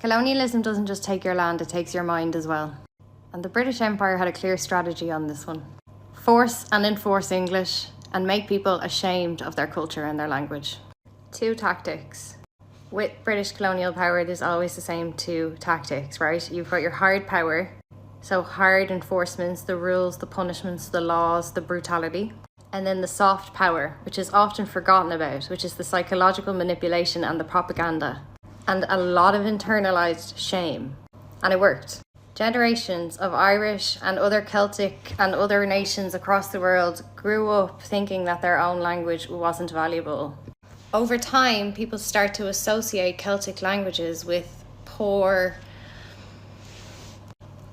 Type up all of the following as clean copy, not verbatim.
Colonialism doesn't just take your land, it takes your mind as well. And the British Empire had a clear strategy on this one. Force and enforce English and make people ashamed of their culture and their language. Two tactics. With British colonial power, there's always the same two tactics, right? You've got your hard power, so hard enforcements, the rules, the punishments, the laws, the brutality. And then the soft power, which is often forgotten about, which is the psychological manipulation and the propaganda. And a lot of internalized shame. And it worked. Generations of Irish and other Celtic and other nations across the world grew up thinking that their own language wasn't valuable. Over time, people start to associate Celtic languages with poor,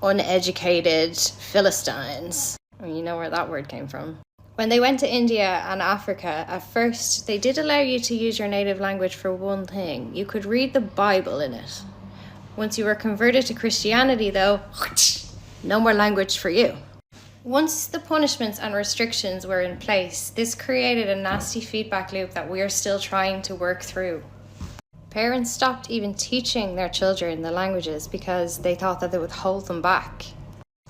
uneducated Philistines. I mean, you know where that word came from. When they went to India and Africa, at first, they did allow you to use your native language for one thing. You could read the Bible in it. Once you were converted to Christianity, though, no more language for you. Once the punishments and restrictions were in place, this created a nasty feedback loop that we are still trying to work through. Parents stopped even teaching their children the languages because they thought that it would hold them back.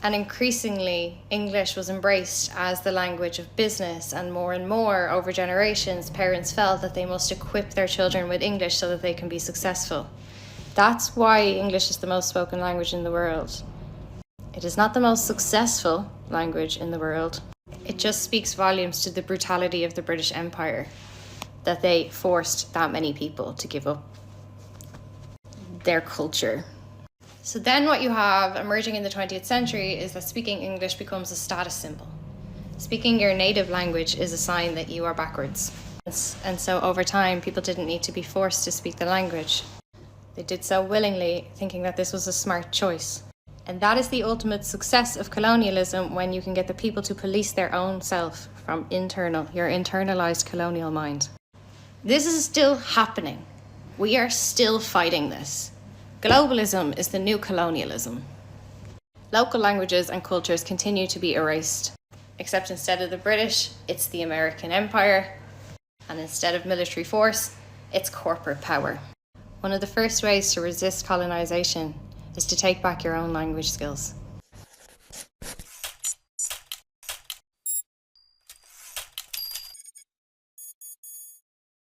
And increasingly, English was embraced as the language of business, and more over generations, parents felt that they must equip their children with English so that they can be successful. That's why English is the most spoken language in the world. It is not the most successful language in the world. It just speaks volumes to the brutality of the British Empire, that they forced that many people to give up their culture. So then what you have emerging in the 20th century is that speaking English becomes a status symbol. Speaking your native language is a sign that you are backwards. And so over time, people didn't need to be forced to speak the language. They did so willingly, thinking that this was a smart choice. And that is the ultimate success of colonialism, when you can get the people to police their own self from your internalized colonial mind. This is still happening. We are still fighting this. Globalism is the new colonialism. Local languages and cultures continue to be erased, except instead of the British, it's the American Empire, and instead of military force, it's corporate power. One of the first ways to resist colonization is to take back your own language skills.